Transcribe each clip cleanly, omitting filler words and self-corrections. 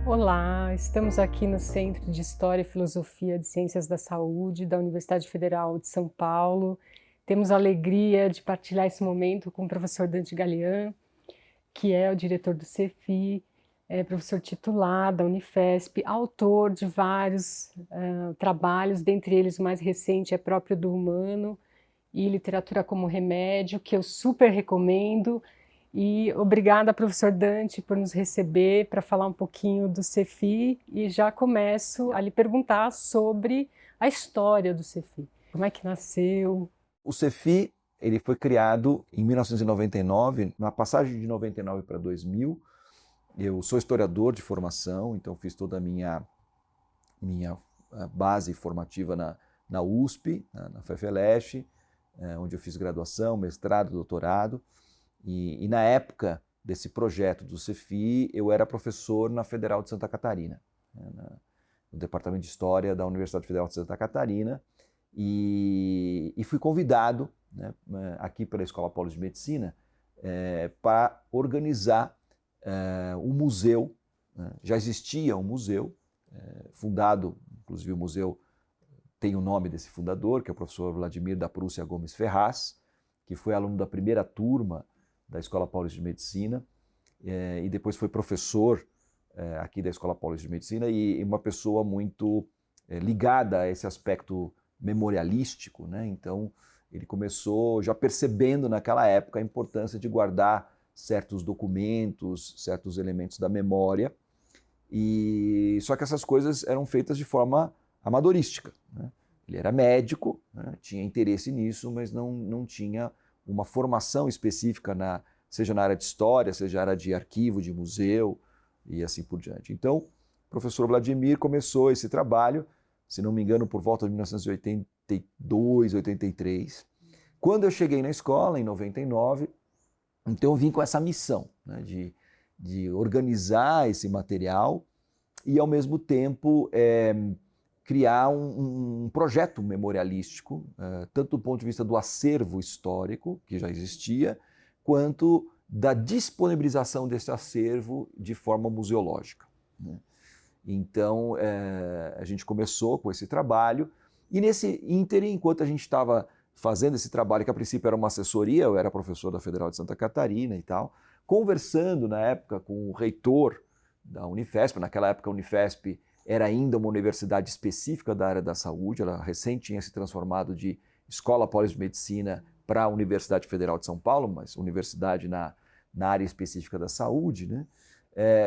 Olá, estamos aqui no Centro de História e Filosofia de Ciências da Saúde da Universidade Federal de São Paulo. Temos a alegria de partilhar esse momento com o professor Dante Galian, que é o diretor do CEFI, é professor titular da Unifesp, autor de vários trabalhos, dentre eles o mais recente é Próprio do Humano e Literatura como Remédio, que eu super recomendo. E obrigada, professor Dante, por nos receber para falar um pouquinho do CEFI e já começo a lhe perguntar sobre a história do CEFI. Como é que nasceu? O CEFI ele foi criado em 1999, na passagem de 99 para 2000. Eu sou historiador de formação, então fiz toda a minha base formativa na USP, na FEFELESH, onde eu fiz graduação, mestrado, doutorado. E na época desse projeto do CEFI, eu era professor na Federal de Santa Catarina, no Departamento de História da Universidade Federal de Santa Catarina, e fui convidado, né, aqui pela Escola Paulista de Medicina para organizar um museu. Já existia um museu, fundado, inclusive o museu tem o nome desse fundador, que é o professor Vladimir da Prússia Gomes Ferraz, que foi aluno da primeira turma da Escola Paulista de Medicina, e depois foi professor aqui da Escola Paulista de Medicina, e uma pessoa muito ligada a esse aspecto memorialístico, né? Então ele começou já percebendo naquela época a importância de guardar certos documentos, certos elementos da memória, e só que essas coisas eram feitas de forma amadorística, né? Ele era médico, né? Tinha interesse nisso, mas não tinha uma formação específica, seja na área de história, seja na área de arquivo, de museu e assim por diante. Então, o professor Vladimir começou esse trabalho, se não me engano, por volta de 1982, 83. Quando eu cheguei na escola, em 99, então eu vim com essa missão, né, de organizar esse material e, ao mesmo tempo, criar um projeto memorialístico, tanto do ponto de vista do acervo histórico, que já existia, quanto da disponibilização desse acervo de forma museológica, né? Então, a gente começou com esse trabalho, e nesse ínterim, enquanto a gente estava fazendo esse trabalho, que a princípio era uma assessoria, eu era professor da Federal de Santa Catarina e tal, conversando na época com o reitor da Unifesp. Naquela época a Unifesp era ainda uma universidade específica da área da saúde, ela recém tinha se transformado de Escola Paulista de Medicina para a Universidade Federal de São Paulo, mas universidade na área específica da saúde, né?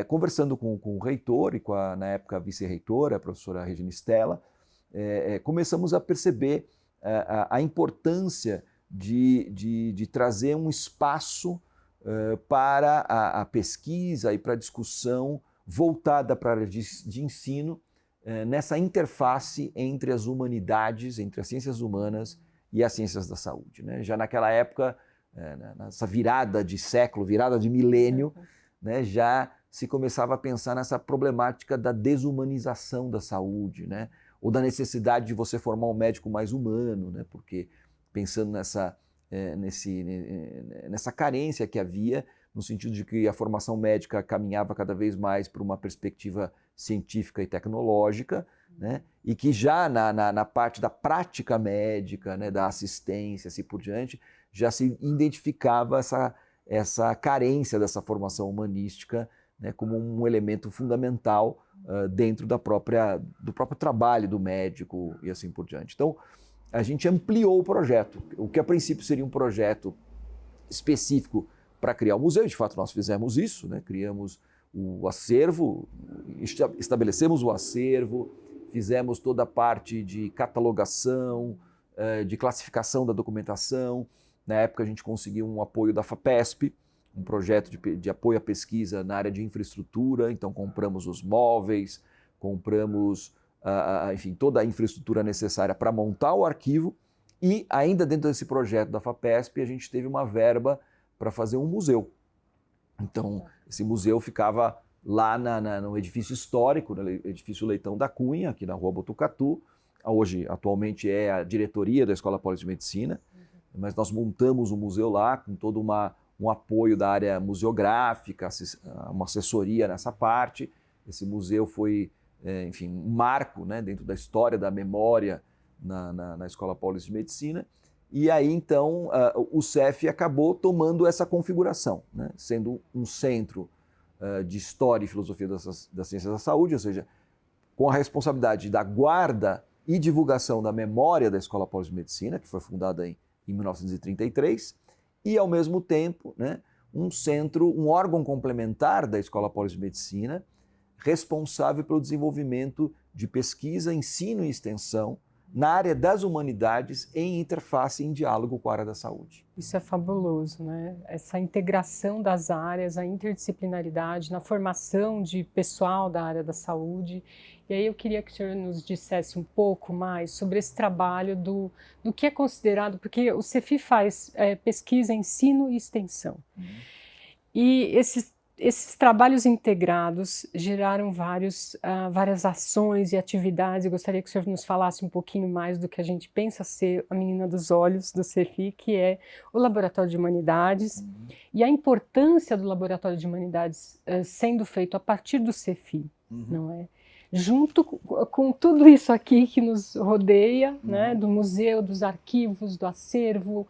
Conversando com o reitor e com na época, a vice-reitora, a professora Regina Stella, começamos a perceber a importância de trazer um espaço para a pesquisa e para a discussão voltada para a área de ensino, nessa interface entre as humanidades, entre as ciências humanas e as ciências da saúde, né? Já naquela época, nessa virada de século, virada de milênio, né, já se começava a pensar nessa problemática da desumanização da saúde, né? Ou da necessidade de você formar um médico mais humano, né? Porque pensando nessa carência que havia, no sentido de que a formação médica caminhava cada vez mais para uma perspectiva científica e tecnológica, né? E que já na parte da prática médica, né, da assistência, assim por diante, já se identificava essa carência dessa formação humanística, né, como um elemento fundamental dentro do próprio trabalho do médico e assim por diante. Então, a gente ampliou o projeto, o que a princípio seria um projeto específico para criar o museu. De fato, nós fizemos isso, né? Criamos o acervo, estabelecemos o acervo, fizemos toda a parte de catalogação, de classificação da documentação. Na época, a gente conseguiu um apoio da FAPESP, um projeto de apoio à pesquisa na área de infraestrutura. Então, compramos os móveis, compramos enfim, toda a infraestrutura necessária para montar o arquivo, e ainda dentro desse projeto da FAPESP, a gente teve uma verba para fazer um museu. Então, esse museu ficava lá no edifício histórico, no edifício Leitão da Cunha, aqui na Rua Botucatu. Atualmente é a diretoria da Escola Paulista de Medicina, mas nós montamos um museu lá com todo um apoio da área museográfica, uma assessoria nessa parte. Esse museu foi, enfim, um marco, né, dentro da história da memória na Escola Paulista de Medicina. E aí, então, o CEF acabou tomando essa configuração, né, sendo um centro de História e Filosofia das Ciências da Saúde, ou seja, com a responsabilidade da guarda e divulgação da memória da Escola Paulista de Medicina, que foi fundada em 1933, e, ao mesmo tempo, né, um centro, um órgão complementar da Escola Paulista de Medicina, responsável pelo desenvolvimento de pesquisa, ensino e extensão na área das humanidades em interface e em diálogo com a área da saúde. Isso é fabuloso, né? Essa integração das áreas, a interdisciplinaridade na formação de pessoal da área da saúde. E aí eu queria que o senhor nos dissesse um pouco mais sobre esse trabalho do que é considerado, porque o CEFI faz pesquisa, ensino e extensão. E esses trabalhos integrados geraram várias ações e atividades. Eu gostaria que o senhor nos falasse um pouquinho mais do que a gente pensa ser a menina dos olhos do CEFI, que é o Laboratório de Humanidades, e a importância do Laboratório de Humanidades sendo feito a partir do CEFI, não é? Junto com tudo isso aqui que nos rodeia, né, do museu, dos arquivos, do acervo.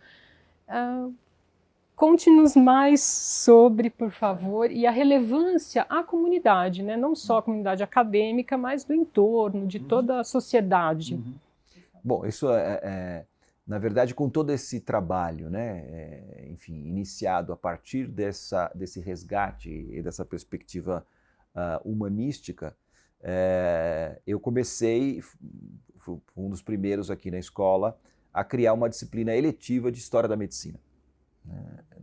Conte-nos mais sobre, por favor, e a relevância à comunidade, né? Não só a comunidade acadêmica, mas do entorno, de toda a sociedade. Bom, isso na verdade, com todo esse trabalho, né, enfim, iniciado a partir desse resgate e dessa perspectiva humanística, eu comecei, fui um dos primeiros aqui na escola, a criar uma disciplina eletiva de História da Medicina.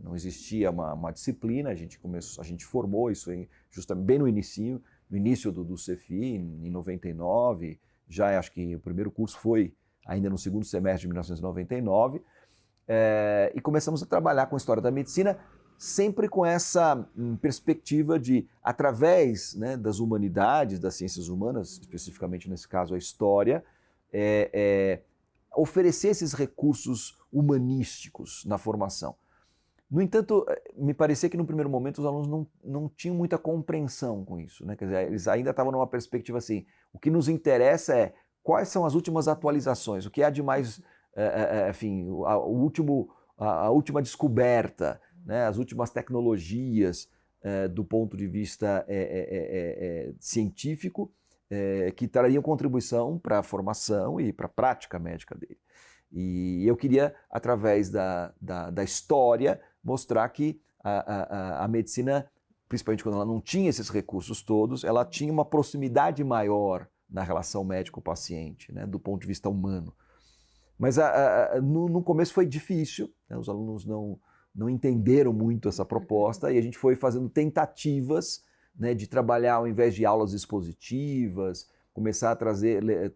Não existia uma disciplina, a gente formou isso justamente bem no início do CEFI, em 99, já acho que o primeiro curso foi ainda no segundo semestre de 1999, e começamos a trabalhar com a História da Medicina, sempre com essa perspectiva de, através, né, das humanidades, das ciências humanas, especificamente nesse caso a História, oferecer esses recursos humanísticos na formação. No entanto, me parecia que no primeiro momento os alunos não tinham muita compreensão com isso, né? Quer dizer, eles ainda estavam numa perspectiva assim, o que nos interessa é quais são as últimas atualizações, o que há de mais, enfim, a última descoberta, né? As últimas tecnologias do ponto de vista científico que trariam contribuição para a formação e para a prática médica dele. E eu queria, através da história, mostrar que a medicina, principalmente quando ela não tinha esses recursos todos, ela tinha uma proximidade maior na relação médico-paciente, né, do ponto de vista humano. Mas no começo foi difícil, né, os alunos não entenderam muito essa proposta e a gente foi fazendo tentativas, né, de trabalhar, ao invés de aulas expositivas, começar a trazer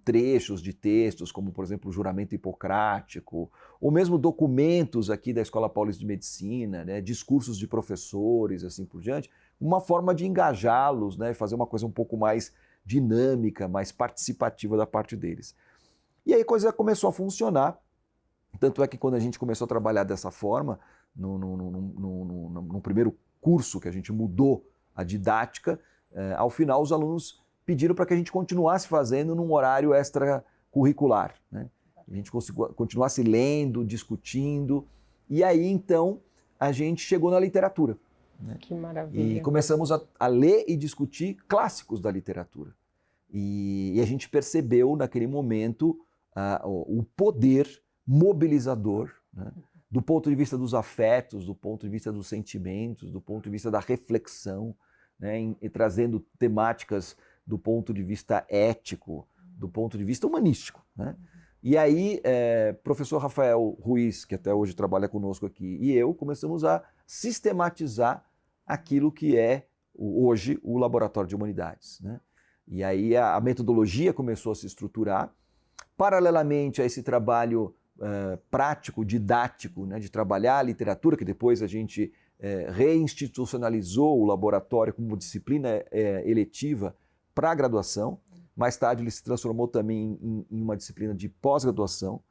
trechos de textos, como, por exemplo, o juramento hipocrático, ou mesmo documentos aqui da Escola Paulista de Medicina, né, discursos de professores, assim por diante, uma forma de engajá-los, né, fazer uma coisa um pouco mais dinâmica, mais participativa da parte deles. E aí a coisa começou a funcionar, tanto é que quando a gente começou a trabalhar dessa forma, no primeiro curso que a gente mudou a didática, ao final os alunos pediram para que a gente continuasse fazendo num horário extracurricular, né? A gente continuasse lendo, discutindo, e aí então a gente chegou na literatura, né? Que maravilha. E começamos a ler e discutir clássicos da literatura. E a gente percebeu naquele momento o poder mobilizador, né? Do ponto de vista dos afetos, do ponto de vista dos sentimentos, do ponto de vista da reflexão, né? E trazendo temáticas do ponto de vista ético, do ponto de vista humanístico, né? E aí, professor Rafael Ruiz, que até hoje trabalha conosco aqui, e eu começamos a sistematizar aquilo que é hoje o Laboratório de Humanidades, né? E aí a metodologia começou a se estruturar. Paralelamente a esse trabalho prático, didático, né, de trabalhar a literatura, que depois a gente reinstitucionalizou o laboratório como disciplina eletiva para a graduação. Mais tarde ele se transformou também em uma disciplina de pós-graduação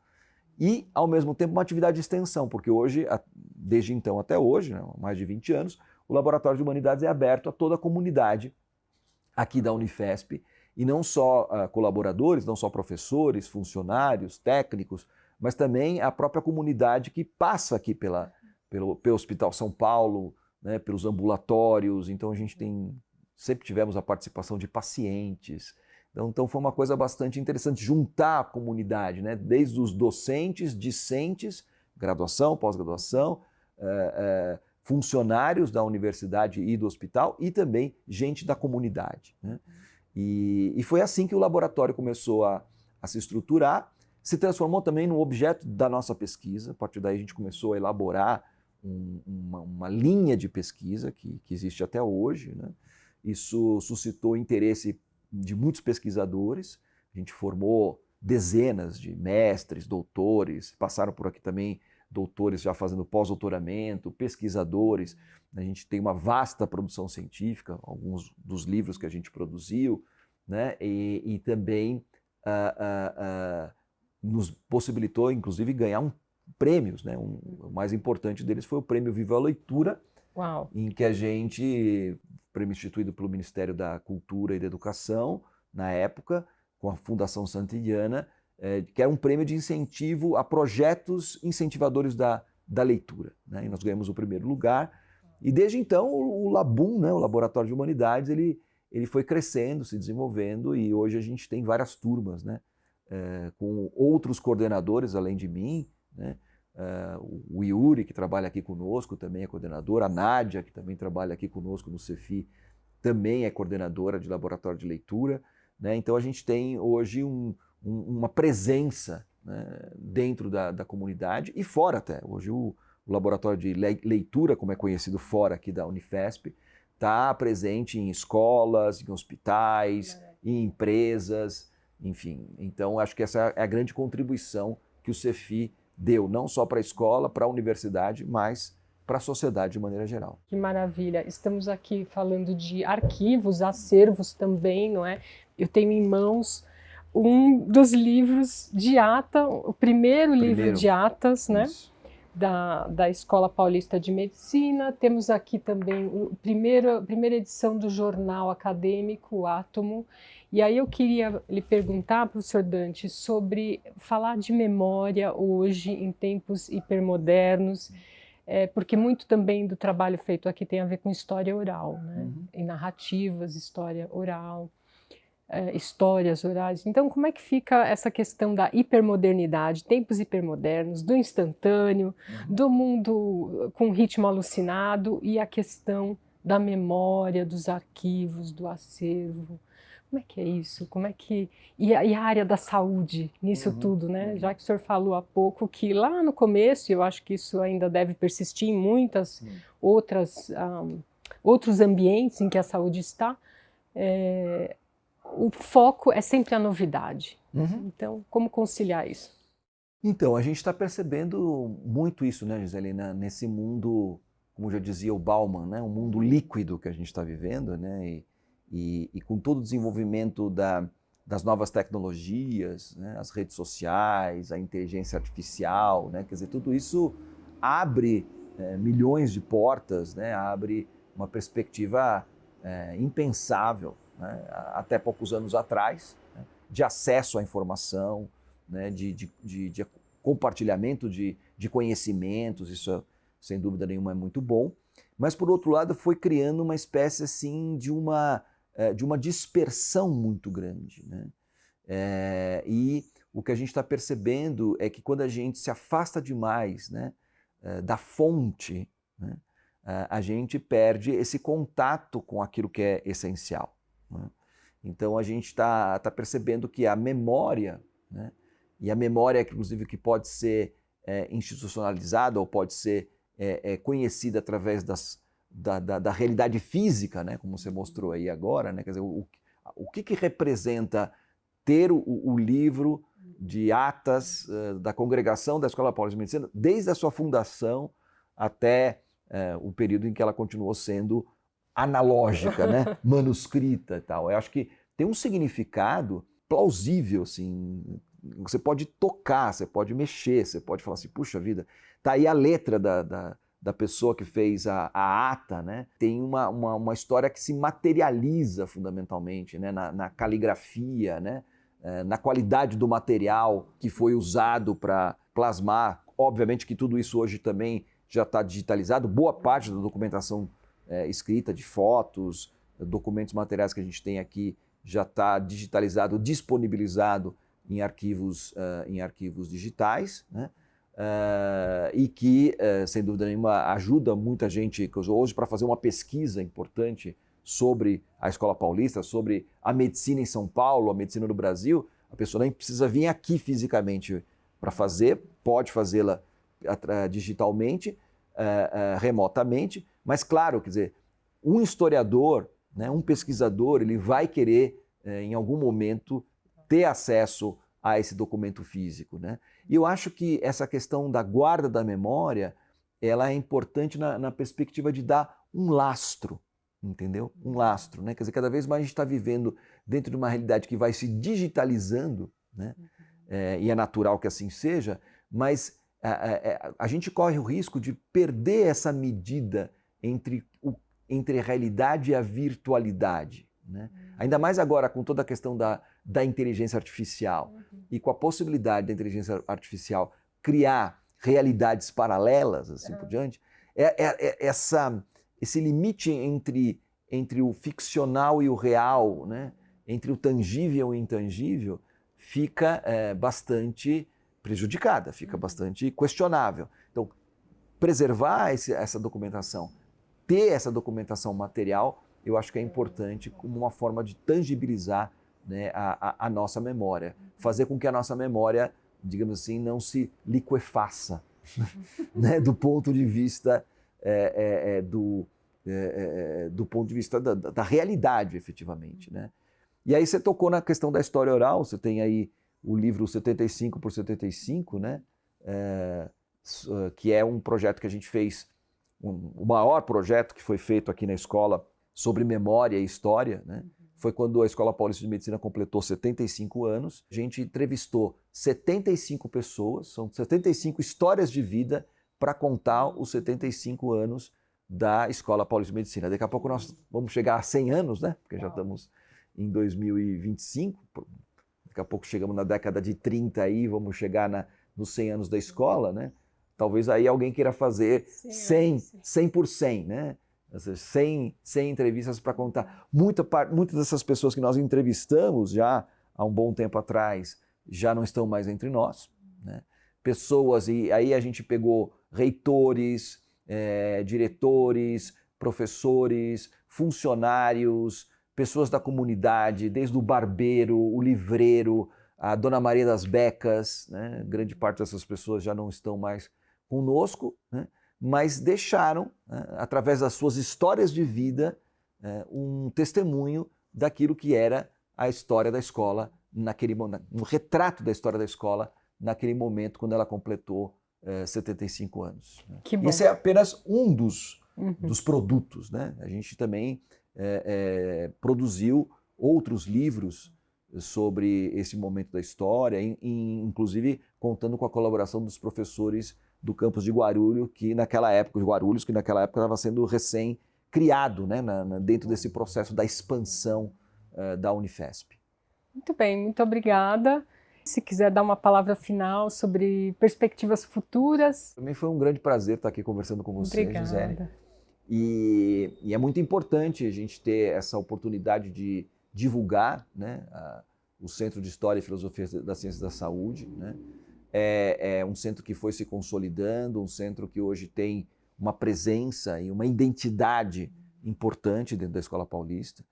e, ao mesmo tempo, uma atividade de extensão, porque hoje, desde então até hoje, né, mais de 20 anos, o Laboratório de Humanidades é aberto a toda a comunidade aqui da Unifesp, e não só colaboradores, não só professores, funcionários, técnicos, mas também a própria comunidade que passa aqui pelo Hospital São Paulo, né, pelos ambulatórios. Então a gente sempre tivemos a participação de pacientes. Então foi uma coisa bastante interessante juntar a comunidade, né, desde os docentes, discentes, graduação, pós-graduação, funcionários da universidade e do hospital e também gente da comunidade, né? E foi assim que o laboratório começou a se estruturar, se transformou também no objeto da nossa pesquisa. A partir daí a gente começou a elaborar uma linha de pesquisa que existe até hoje, né? Isso suscitou interesse de muitos pesquisadores. A gente formou dezenas de mestres, doutores, passaram por aqui também doutores já fazendo pós-doutoramento, pesquisadores. A gente tem uma vasta produção científica, alguns dos livros que a gente produziu, né? E também nos possibilitou, inclusive, ganhar prêmios, né? O mais importante deles foi o Prêmio Viva a Leitura, Uau. Em que a gente, prêmio instituído pelo Ministério da Cultura e da Educação, na época, com a Fundação Santillana, que era um prêmio de incentivo a projetos incentivadores da leitura, né? E nós ganhamos o primeiro lugar. E desde então o Labum, né, o Laboratório de Humanidades, ele foi crescendo, se desenvolvendo, e hoje a gente tem várias turmas, né, com outros coordenadores além de mim, né? O Yuri, que trabalha aqui conosco, também é coordenador, a Nádia, que também trabalha aqui conosco no Cefi, também é coordenadora de laboratório de leitura, né? Então a gente tem hoje uma presença, né, dentro da comunidade e fora até. Hoje o laboratório de leitura, como é conhecido fora aqui da Unifesp, está presente em escolas, em hospitais, em empresas, enfim. Então acho que essa é a grande contribuição que o Cefi deu, não só para a escola, para a universidade, mas para a sociedade de maneira geral. Que maravilha! Estamos aqui falando de arquivos, acervos também, não é? Eu tenho em mãos um dos livros de ata, o primeiro livro de atas, né? Da Escola Paulista de Medicina. Temos aqui também a primeira edição do jornal acadêmico, o Átomo. E aí eu queria lhe perguntar, professor Dante, sobre falar de memória hoje, em tempos hipermodernos, porque muito também do trabalho feito aqui tem a ver com história oral, né? Em narrativas, história oral, histórias orais. Então, como é que fica essa questão da hipermodernidade, tempos hipermodernos, do instantâneo, do mundo com ritmo alucinado e a questão da memória, dos arquivos, do acervo? Como é que é isso? Como é que... E a área da saúde nisso tudo, né? Já que o senhor falou há pouco que lá no começo, eu acho que isso ainda deve persistir em muitas outros ambientes em que a saúde está, o foco é sempre a novidade. Então, como conciliar isso? Então, a gente está percebendo muito isso, né, Giselina, nesse mundo, como já dizia o Bauman, né, um mundo líquido que a gente está vivendo, né, e com todo o desenvolvimento das novas tecnologias, né, as redes sociais, a inteligência artificial, né, quer dizer, tudo isso abre milhões de portas, né, abre uma perspectiva impensável, né, até poucos anos atrás, né, de acesso à informação, né, de compartilhamento de conhecimentos. Isso, sem dúvida nenhuma, é muito bom. Mas, por outro lado, foi criando uma espécie assim, de uma dispersão muito grande, né? E o que a gente está percebendo é que quando a gente se afasta demais, né, da fonte, né, a gente perde esse contato com aquilo que é essencial, né? Então a gente está percebendo que a memória, né, e a memória, inclusive, que pode ser institucionalizada ou pode ser conhecida através da realidade física, né, como você mostrou aí agora, né, quer dizer, o que representa ter o livro de atas da congregação da Escola Paulista de Medicina, desde a sua fundação até o período em que ela continuou sendo analógica, né, manuscrita e tal. Eu acho que tem um significado plausível, assim. Você pode tocar, você pode mexer, você pode falar assim, puxa vida, tá aí a letra da pessoa que fez a ata, né, tem uma história que se materializa fundamentalmente, né, na caligrafia, né, na qualidade do material que foi usado para plasmar. Obviamente que tudo isso hoje também já está digitalizado, boa parte da documentação escrita, de fotos, documentos materiais que a gente tem aqui já está digitalizado, disponibilizado em arquivos digitais, né? E que, sem dúvida nenhuma, ajuda muita gente hoje para fazer uma pesquisa importante sobre a Escola Paulista, sobre a medicina em São Paulo, a medicina no Brasil. A pessoa nem precisa vir aqui fisicamente para fazer, pode fazê-la digitalmente, remotamente, mas claro, quer dizer, um historiador, né, um pesquisador, ele vai querer, em algum momento, ter acesso a esse documento físico, né? E eu acho que essa questão da guarda da memória, ela é importante na perspectiva de dar um lastro, entendeu? Um lastro, né? Quer dizer, cada vez mais a gente está vivendo dentro de uma realidade que vai se digitalizando, né? E é natural que assim seja, mas a gente corre o risco de perder essa medida entre a realidade e a virtualidade, né? Ainda mais agora com toda a questão da inteligência artificial e com a possibilidade da inteligência artificial criar realidades paralelas, assim por diante, esse limite entre o ficcional e o real, né? Entre o tangível e o intangível, fica bastante prejudicada, fica bastante questionável. Então, preservar essa documentação, ter essa documentação material, eu acho que é importante como uma forma de tangibilizar, né, a nossa memória, fazer com que a nossa memória, digamos assim, não se liquefaça, né, do ponto de vista do ponto de vista da realidade, efetivamente, né? E aí você tocou na questão da história oral, você tem aí o livro 75 por 75, né, que é um projeto que a gente fez, o maior projeto que foi feito aqui na escola sobre memória e história, né? Foi quando a Escola Paulista de Medicina completou 75 anos. A gente entrevistou 75 pessoas, são 75 histórias de vida para contar os 75 anos da Escola Paulista de Medicina. Daqui a pouco nós vamos chegar a 100 anos, né? Porque já estamos em 2025, daqui a pouco chegamos na década de 30 aí, vamos chegar nos 100 anos da escola, né? Talvez aí alguém queira fazer 100 por 100, né? 100 entrevistas para contar. Muitas dessas pessoas que nós entrevistamos já há um bom tempo atrás já não estão mais entre nós, né? Pessoas, e aí a gente pegou reitores, diretores, professores, funcionários, pessoas da comunidade, desde o barbeiro, o livreiro, a Dona Maria das Becas, né? Grande parte dessas pessoas já não estão mais conosco, né? Mas deixaram, né, através das suas histórias de vida, um testemunho daquilo que era a história da escola, um retrato da história da escola naquele momento, quando ela completou 75 anos. Né? Que bom. Esse é apenas um dos produtos, né? A gente também produziu outros livros sobre esse momento da história, inclusive contando com a colaboração dos professores do campus de Guarulhos, que naquela época estava sendo recém-criado, né, dentro desse processo da expansão da Unifesp. Muito bem, muito obrigada. Se quiser dar uma palavra final sobre perspectivas futuras. Também foi um grande prazer estar aqui conversando com você, Obrigada. Gisele. E é muito importante a gente ter essa oportunidade de divulgar, né, o Centro de História e Filosofia das Ciências da Saúde, né? É um centro que foi se consolidando, um centro que hoje tem uma presença e uma identidade importante dentro da Escola Paulista.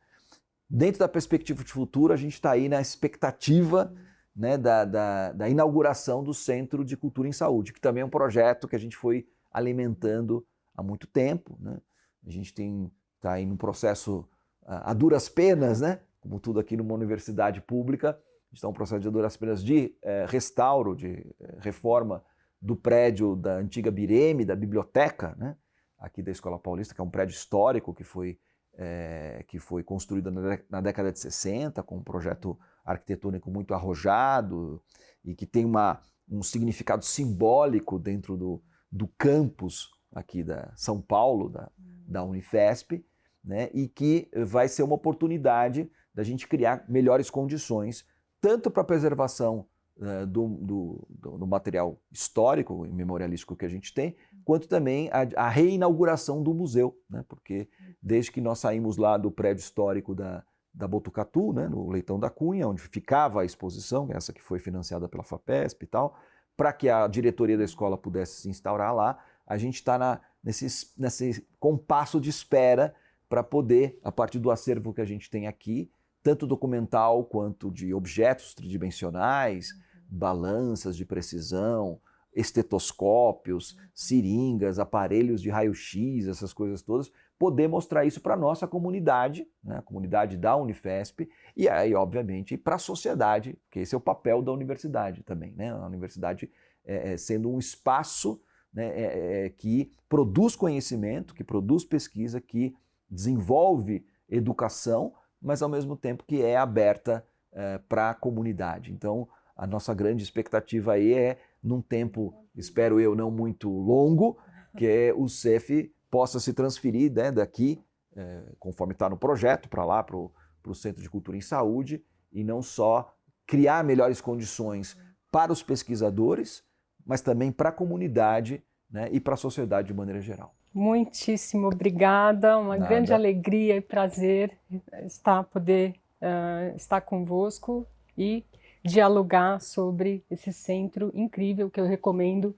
Dentro da perspectiva de futuro, a gente está aí na expectativa, né, da inauguração do Centro de Cultura em Saúde, que também é um projeto que a gente foi alimentando há muito tempo, né? A gente está aí num processo a duras penas, né? Como tudo aqui numa universidade pública, a gente está num processo de duras penas de restauro, de reforma do prédio da antiga Bireme, da biblioteca, né? Aqui da Escola Paulista, que é um prédio histórico que foi construído na década de 60, com um projeto arquitetônico muito arrojado e que tem um significado simbólico dentro do campus aqui da São Paulo, da Unifesp, né, e que vai ser uma oportunidade da gente criar melhores condições, tanto para a preservação do material histórico e memorialístico que a gente tem, quanto também a reinauguração do museu, né, porque desde que nós saímos lá do prédio histórico da Botucatu, né, no Leitão da Cunha, onde ficava a exposição, essa que foi financiada pela FAPESP e tal, para que a diretoria da escola pudesse se instaurar lá, a gente está nesse compasso de espera para poder, a partir do acervo que a gente tem aqui, tanto documental quanto de objetos tridimensionais, balanças de precisão, estetoscópios, seringas, aparelhos de raio-x, essas coisas todas, poder mostrar isso para a nossa comunidade, né, a comunidade da Unifesp, e aí, obviamente, para a sociedade, que esse é o papel da universidade também, né? A universidade sendo um espaço, né, que produz conhecimento, que produz pesquisa, que desenvolve educação, mas ao mesmo tempo que é aberta para a comunidade. Então, a nossa grande expectativa aí é, num tempo, espero eu, não muito longo, que o CEF possa se transferir, né, daqui, conforme está no projeto, para lá, para o Centro de Cultura em Saúde, e não só criar melhores condições para os pesquisadores, mas também para a comunidade, né, e para a sociedade de maneira geral. Muitíssimo obrigada, uma grande alegria e prazer poder estar convosco e dialogar sobre esse centro incrível que eu recomendo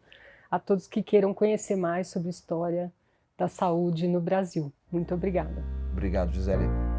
a todos que queiram conhecer mais sobre a história da saúde no Brasil. Muito obrigada. Obrigado, Gisele.